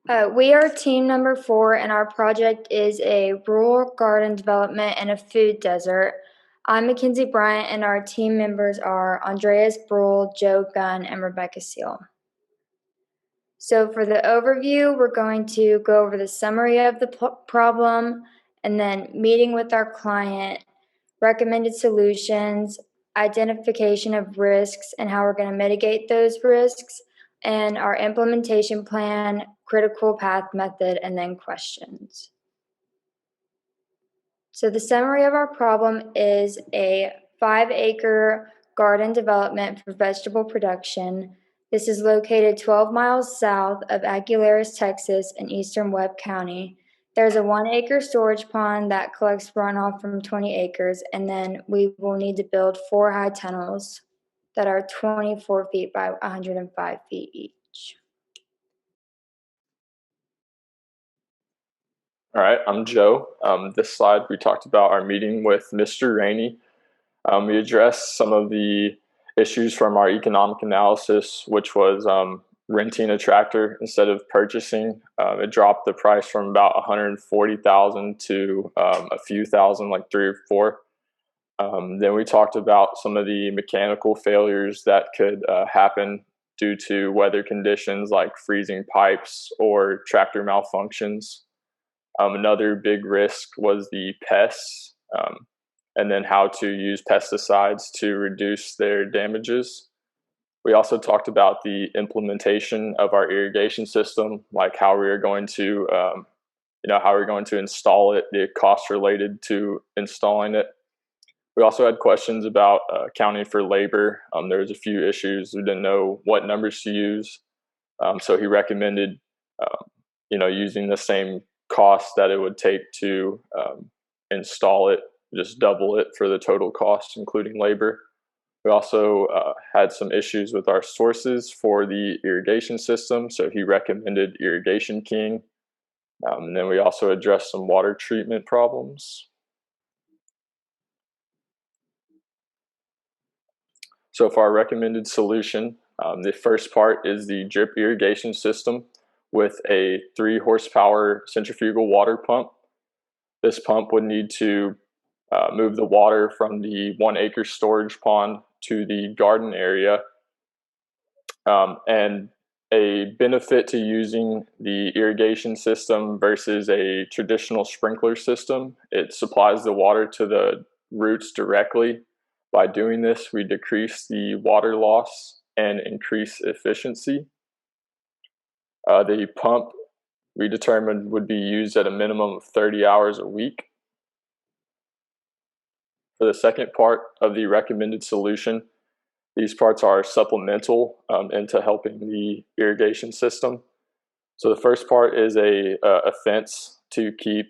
We are team number 4, and our project is a rural garden development and a food desert. I'm Mackenzie Bryant, and our team members are Andreas Bruhl, Joe Gunn, and Rebecca Seal. So for the overview, we're going to go over the summary of the problem, and then meeting with our client, recommended solutions, identification of risks and how we're going to mitigate those risks, and our implementation plan, critical path method, and then questions. So the summary of our problem is a 5-acre garden development for vegetable production. This is located 12 miles south of Aguilares, Texas, in eastern Webb County. There's a 1-acre storage pond that collects runoff from 20 acres, and then we will need to build 4 high tunnels that are 24 feet by 105 feet each. All right, I'm Joe. This slide, we talked about our meeting with Mr. Rainey. We addressed some of the issues from our economic analysis, which was renting a tractor instead of purchasing. It dropped the price from about $140,000 to a few thousand, like 3 or 4. Then we talked about some of the mechanical failures that could happen due to weather conditions like freezing pipes or tractor malfunctions. Another big risk was the pests, and then how to use pesticides to reduce their damages. We also talked about the implementation of our irrigation system, like how we are going to, how we're going to install it, the costs related to installing it. We also had questions about accounting for labor. There was a few issues. We didn't know what numbers to use, so he recommended, using the same cost that it would take to install it, just double it for the total cost, including labor. We also had some issues with our sources for the irrigation system, so he recommended Irrigation King. And then we also addressed some water treatment problems. So for our recommended solution, the first part is the drip irrigation system with a 3 horsepower centrifugal water pump. This pump would need to move the water from the 1-acre storage pond to the garden area. And a benefit to using the irrigation system versus a traditional sprinkler system, it supplies the water to the roots directly. By doing this, we decrease the water loss and increase efficiency. The pump, we determined, would be used at a minimum of 30 hours a week. For the second part of the recommended solution, these parts are supplemental into helping the irrigation system. So the first part is a fence to keep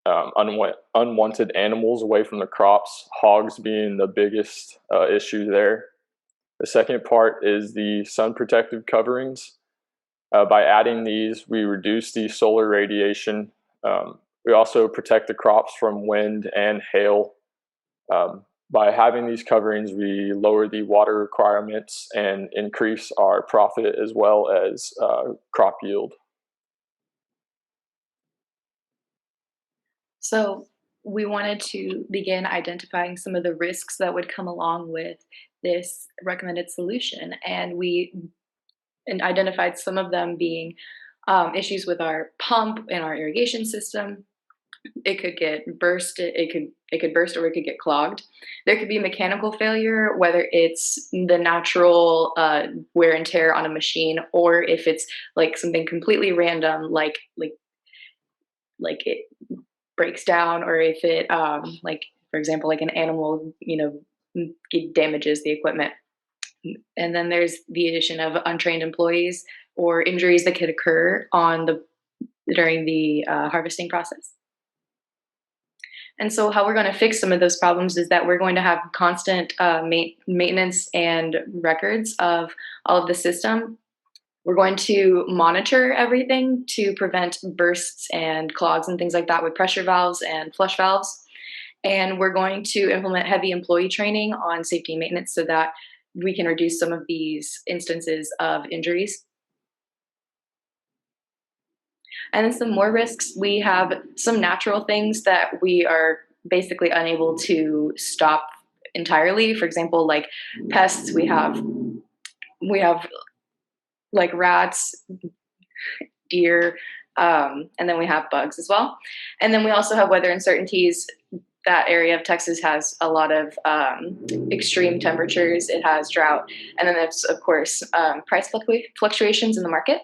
unwanted animals away from the crops, hogs being the biggest issue there. The second part is the sun protective coverings. By adding these, we reduce the solar radiation. We also protect the crops from wind and hail. By having these coverings, we lower the water requirements and increase our profit as well as crop yield. So we wanted to begin identifying some of the risks that would come along with this recommended solution, and we identified some of them being issues with our pump and our irrigation system. It could get burst. It could burst, or it could get clogged. There could be mechanical failure, whether it's the natural wear and tear on a machine, or if it's like something completely random, like it breaks down, or if it like, for example, like an animal, damages the equipment. And then there's the addition of untrained employees or injuries that could occur during the harvesting process. And so how we're going to fix some of those problems is that we're going to have constant maintenance and records of all of the system. We're going to monitor everything to prevent bursts and clogs and things like that with pressure valves and flush valves. And we're going to implement heavy employee training on safety and maintenance so that we can reduce some of these instances of injuries. And then some more risks, we have some natural things that we are basically unable to stop entirely. For example, like pests, we have like rats, deer, and then we have bugs as well. And then we also have weather uncertainties. That area of Texas has a lot of extreme temperatures. It has drought, and then there's of course price fluctuations in the market.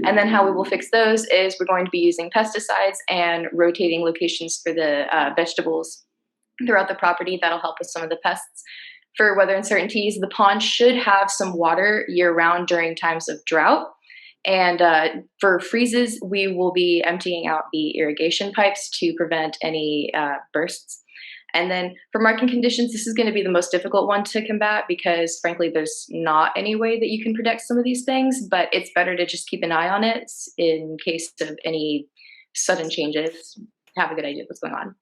And then how we will fix those is we're going to be using pesticides and rotating locations for the vegetables throughout the property. That'll help with some of the pests. For weather uncertainties, the pond should have some water year round during times of drought. And for freezes, we will be emptying out the irrigation pipes to prevent any bursts. And then for market conditions, this is going to be the most difficult one to combat because, frankly, there's not any way that you can predict some of these things, but it's better to just keep an eye on it in case of any sudden changes. Have a good idea of what's going on.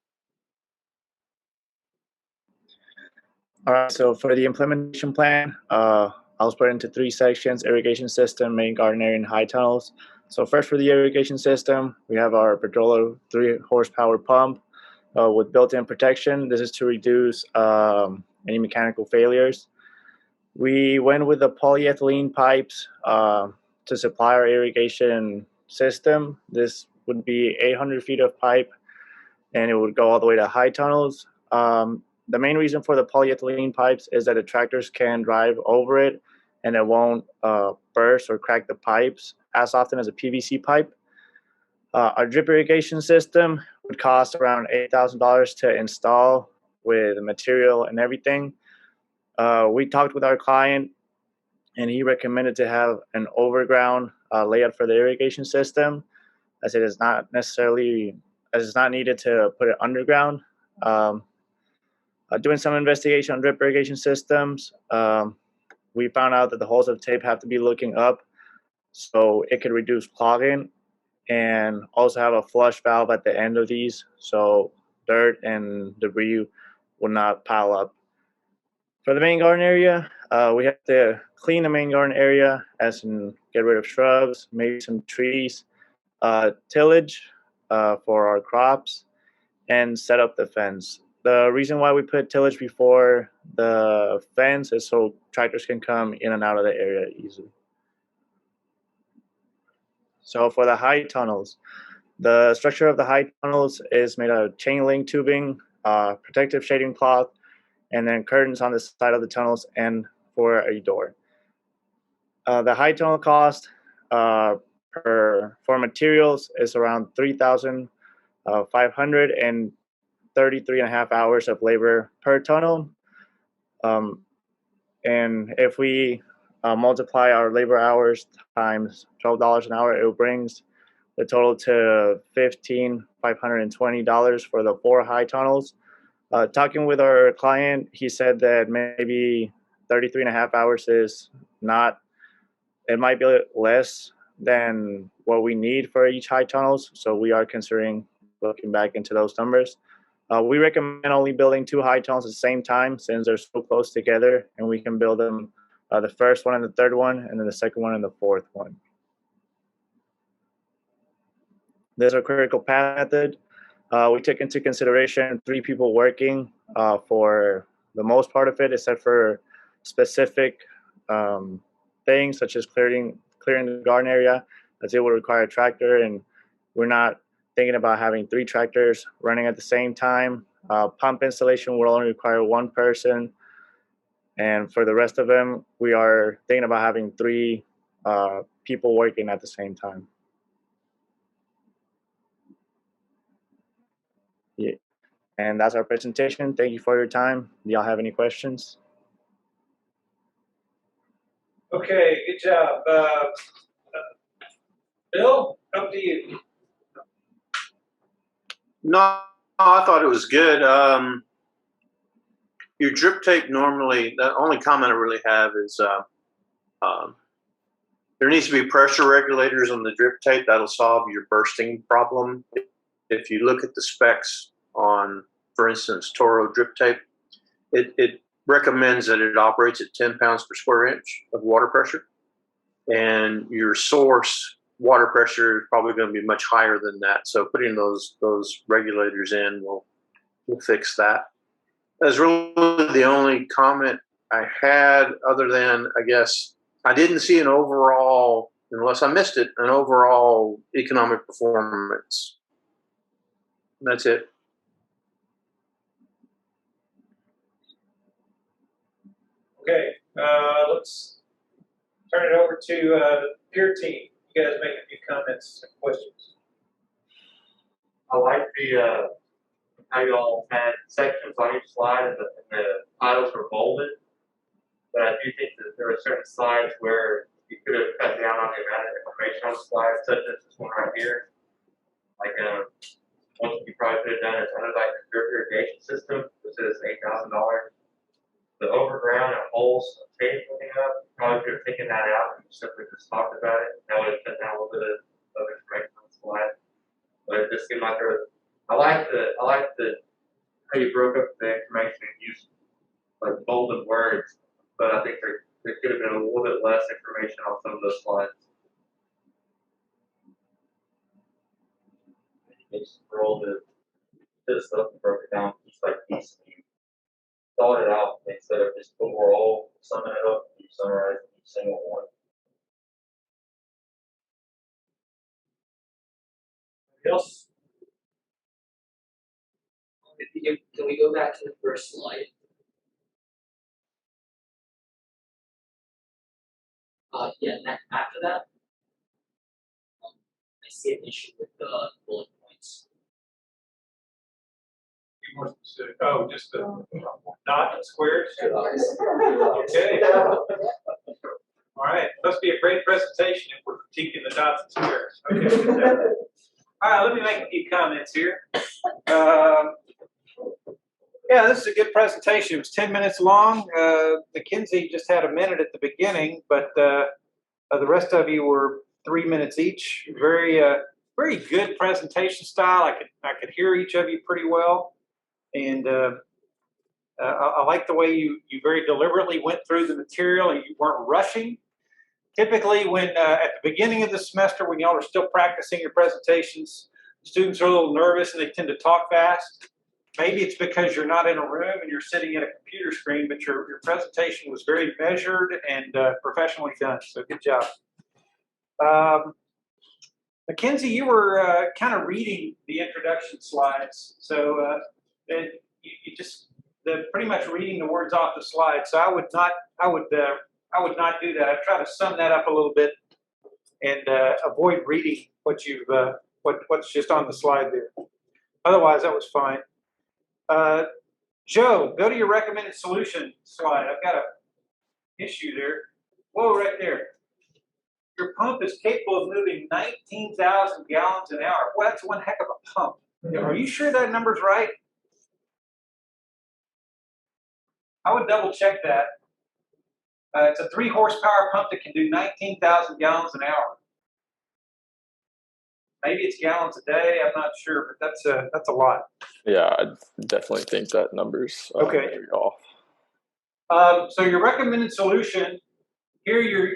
All right, so for the implementation plan, I'll split it into 3 sections: irrigation system, main garden area, and high tunnels. So first, for the irrigation system, we have our Pedrolo 3 horsepower pump with built-in protection. This is to reduce any mechanical failures. We went with the polyethylene pipes to supply our irrigation system. This would be 800 feet of pipe, and it would go all the way to high tunnels. The main reason for the polyethylene pipes is that the tractors can drive over it and it won't burst or crack the pipes as often as a PVC pipe. Our drip irrigation system would cost around $8,000 to install with material and everything. We talked with our client and he recommended to have an overground layout for the irrigation system, as it is not needed to put it underground. Doing some investigation on drip irrigation systems, we found out that the holes of tape have to be looking up so it could reduce clogging, and also have a flush valve at the end of these so dirt and debris will not pile up. For the main garden area, we have to clean the main garden area, as in get rid of shrubs, maybe some trees, tillage for our crops, and set up the fence. The reason why we put tillage before the fence is so tractors can come in and out of the area easily. So for the high tunnels, the structure of the high tunnels is made out of chain link tubing, protective shading cloth, and then curtains on the side of the tunnels and for a door. The high tunnel cost for materials is around $3,500 and 33.5 hours of labor per tunnel. And if we multiply our labor hours times $12 an hour, it brings the total to $15,520 for the 4 high tunnels. Talking with our client, he said that maybe 33.5 hours is not, it might be less than what we need for each high tunnels. So we are considering looking back into those numbers. We recommend only building 2 high tunnels at the same time since they're so close together, and we can build them the first one and the third one, and then the second one and the fourth one. There's our critical path method. We took into consideration 3 people working for the most part of it, except for specific things such as clearing the garden area, as it would require a tractor, and we're not thinking about having 3 tractors running at the same time. Pump installation will only require 1 person, and for the rest of them, we are thinking about having 3 people working at the same time. Yeah. And that's our presentation. Thank you for your time. Do y'all have any questions? Okay, good job. Bill, up to you. No, I thought it was good. Your drip tape normally, the only comment I really have is there needs to be pressure regulators on the drip tape. That'll solve your bursting problem. If you look at the specs on, for instance, Toro drip tape, it recommends that it operates at 10 pounds per square inch of water pressure. and your source water pressure is probably going to be much higher than that. So putting those regulators in will fix that. That's really the only comment I had, other than, I guess, I didn't see an overall, unless I missed it, an overall economic performance. That's it. Okay, let's turn it over to your team. You guys make a few comments and questions. I like the how you all had sections on each slide and the titles were bolded. But I do think that there are certain slides where you could have cut down on the amount of information on the slides, such as this one right here. Like one you probably could have done is under like the drip irrigation system, which is $8,000. The overground and holes of tape looking up, probably could have taken that out and simply just talked about it. That would have cut down a little bit of information on the slide. But it just seemed like there was, I like the how you broke up the information and used like bolded words, but I think there could have been a little bit less information on some of those slides. You just rolled this up and broke it down piece by piece. You thought it out instead of just overall summing it up. You summarized each single one. Else? Can we go back to the first slide? Yeah, after that, I see an issue with the bullet points. Be more specific. Oh, just the not squares? Okay. Okay. All right. Must be a great presentation if we're critiquing the dots and squares. Okay. All right, let me make a few comments here. Yeah, this is a good presentation. It was 10 minutes long. Mackenzie just had a minute at the beginning, but the rest of you were 3 minutes each. Very good presentation style. I could hear each of you pretty well, and I like the way you very deliberately went through the material and you weren't rushing. Typically, when at the beginning of the semester, when y'all are still practicing your presentations, students are a little nervous and they tend to talk fast. Maybe it's because you're not in a room and you're sitting at a computer screen, but your presentation was very measured and professionally done. So good job. Mackenzie, you were kind of reading the introduction slides, so you just pretty much reading the words off the slide. So I would not do that. I'd try to sum that up a little bit and avoid reading what you've what's just on the slide there. Otherwise, that was fine. Joe, go to your recommended solution slide. I've got an issue there. Whoa, right there. Your pump is capable of moving 19,000 gallons an hour. Well, that's one heck of a pump. Are you sure that number's right? I would double check that. It's a 3 horsepower pump that can do 19,000 gallons an hour. Maybe it's gallons a day. I'm not sure, but that's a lot. Yeah, I definitely think that number's okay. Very off. So your recommended solution here,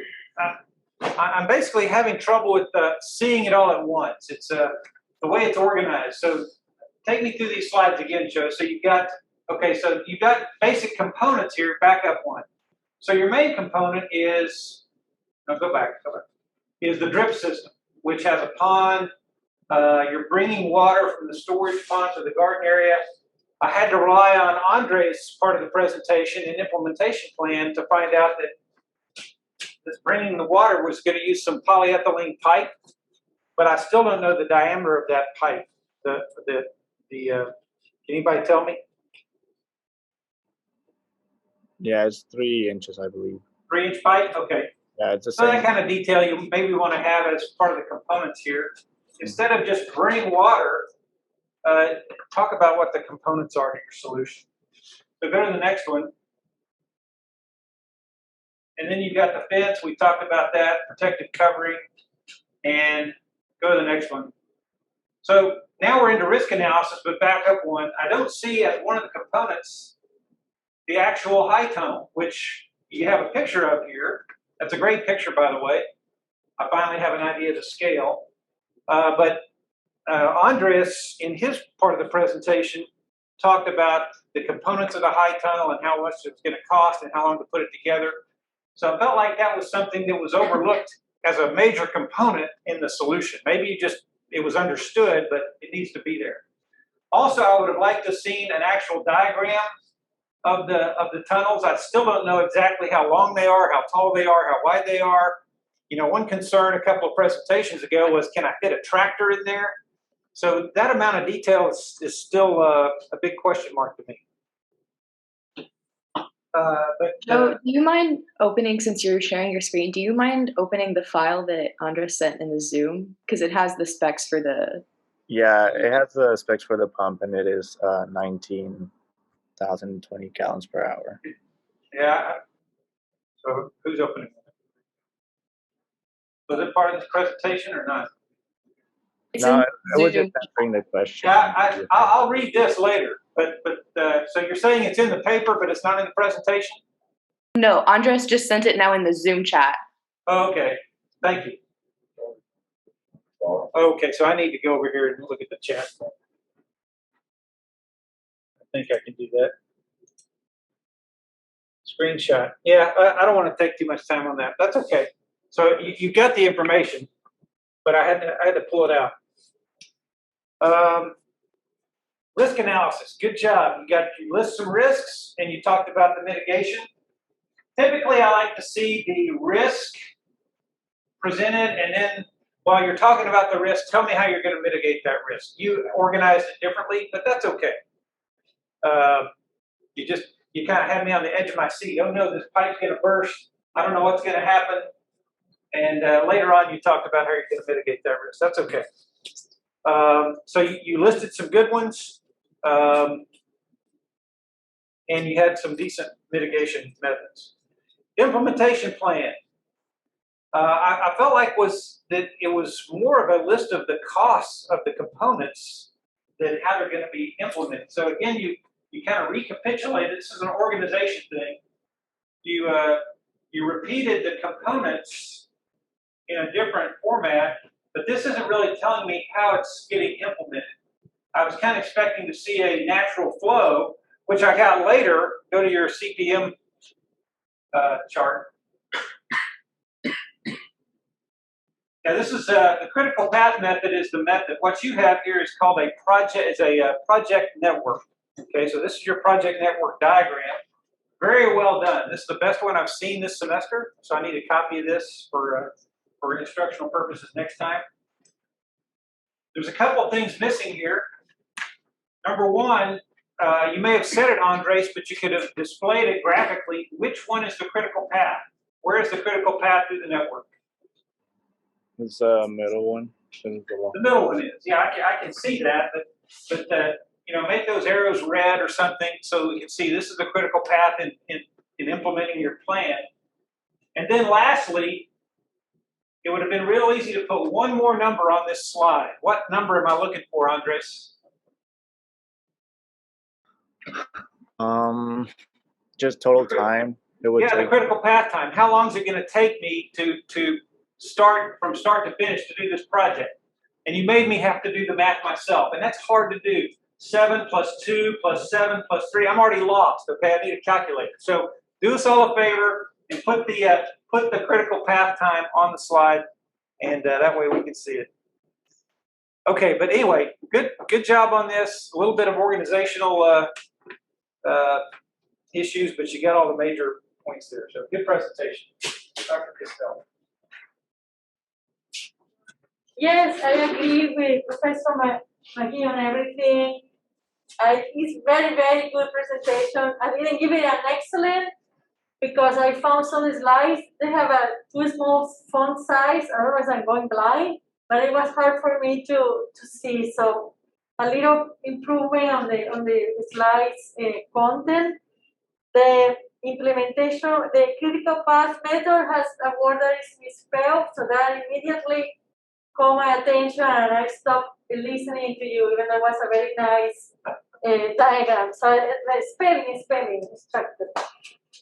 I'm basically having trouble with seeing it all at once. It's the way it's organized. So take me through these slides again, Joe. So you've got basic components here. Back up one. So your main component is go back. Is the drip system, which has a pond. You're bringing water from the storage pond to the garden area. I had to rely on Andre's part of the presentation and implementation plan to find out that this bringing the water was going to use some polyethylene pipe, but I still don't know the diameter of that pipe. Can anybody tell me? Yeah, it's 3 inches, I believe. 3-inch pipe? Okay. Yeah, it's the So same. that kind of detail you maybe want to have as part of the components here. Instead of just bring water, talk about what the components are to your solution. So go to the next one. And then you've got the fence. We talked about that, protective covering. And go to the next one. So now we're into risk analysis, but back up one. I don't see as one of the components the actual high tunnel, which you have a picture of here. That's a great picture, by the way. I finally have an idea of the scale. But Andres, in his part of the presentation, talked about the components of the high tunnel and how much it's going to cost and how long to put it together. So I felt like that was something that was overlooked as a major component in the solution. Maybe it was understood, but it needs to be there. Also, I would have liked to have seen an actual diagram of the tunnels. I still don't know exactly how long they are, how tall they are, how wide they are. You know, one concern a couple of presentations ago was, can I fit a tractor in there? So that amount of detail is still a big question mark to me. Joe, do you mind opening, since you're sharing your screen, do you mind opening the file that Andres sent in the Zoom? Because it has the specs for the... Yeah, it has the specs for the pump, and it is 19,020 gallons per hour. Yeah. So who's opening it? Was it part of this presentation or not? It's No, in I was Zoom. just answering the question. Yeah, I'll read this later. But so you're saying it's in the paper, but it's not in the presentation? No, Andres just sent it now in the Zoom chat. Oh, okay. Thank you. Okay, so I need to go over here and look at the chat. I think I can do that. Screenshot. Yeah, I don't want to take too much time on that. That's okay. So you got the information, but I had to pull it out. Risk analysis. Good job. You list some risks and you talked about the mitigation. Typically, I like to see the risk presented, and then while you're talking about the risk, tell me how you're going to mitigate that risk. You organized it differently, but that's okay. You kind of had me on the edge of my seat. Oh no, this pipe's going to burst. I don't know what's going to happen. And later on, you talked about how you're going to mitigate that risk. That's okay. So you listed some good ones, and you had some decent mitigation methods. Implementation plan. I felt like it was more of a list of the costs of the components than how they're going to be implemented. So again, you kind of recapitulated. This is an organization thing. You repeated the components in a different format, but this isn't really telling me how it's getting implemented. I was kind of expecting to see a natural flow, which I got later. Go to your CPM chart. Now, this is the critical path method is the method. What you have here is called a project network. Okay, so this is your project network diagram. Very well done. This is the best one I've seen this semester, so I need a copy of this for instructional purposes next time. There's a couple of things missing here. Number one, you may have said it, Andres, but you could have displayed it graphically. Which one is the critical path? Where is the critical path through the network? It's the middle one. The middle one is. Yeah, I can see that, but you know, make those arrows red or something so we can see this is the critical path in implementing your plan. And then lastly, it would have been real easy to put one more number on this slide. What number am I looking for, Andres? Just total time. It would the critical path time. How long is it going to take me to start from start to finish to do this project? And you made me have to do the math myself, and that's hard to do. 7 plus 2 plus 7 plus 3. I'm already lost. Okay, I need a calculator. So do us all a favor and put the critical path time on the slide, and that way we can see it. Okay, but anyway, good job on this. A little bit of organizational issues, but you got all the major points there. So good presentation, Dr. Castell. Yes, I agree with Professor McGee on everything. It's very, very good presentation. I didn't give it an excellent because I found some slides. They have a too small font size, otherwise I'm going blind. But it was hard for me to see. So a little improvement on the slides content. The implementation, the critical path method has a word that is misspelled, so that immediately caught my attention and I stopped listening to you, even though it was a very nice diagram. So spelling is distracted.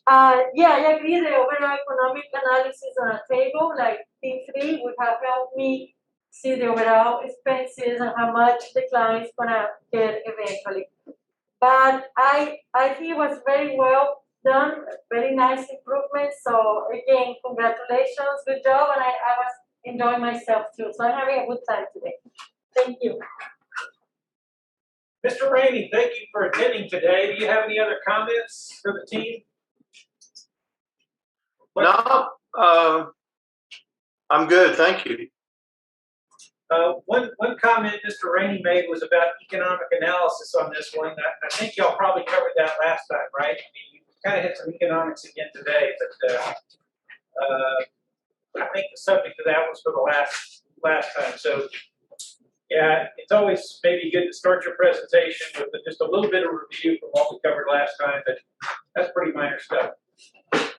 Yeah, I agree. The overall economic analysis on a table like T3 would have helped me see the overall expenses and how much the client's gonna get eventually. But I think it was very well done, very nice improvement. So again, congratulations, good job, and I was enjoying myself too. So I'm having a good time today. Thank you. Mr. Rainey, thank you for attending today. Do you have any other comments for the team? No, I'm good, thank you. One comment Mr. Rainey made was about economic analysis on this one. I think y'all probably covered that last time, right? I mean, you kind of hit some economics again today, but I think the subject of that was for the last time. So yeah, it's always maybe good to start your presentation with just a little bit of review from what we covered last time, but that's pretty minor stuff.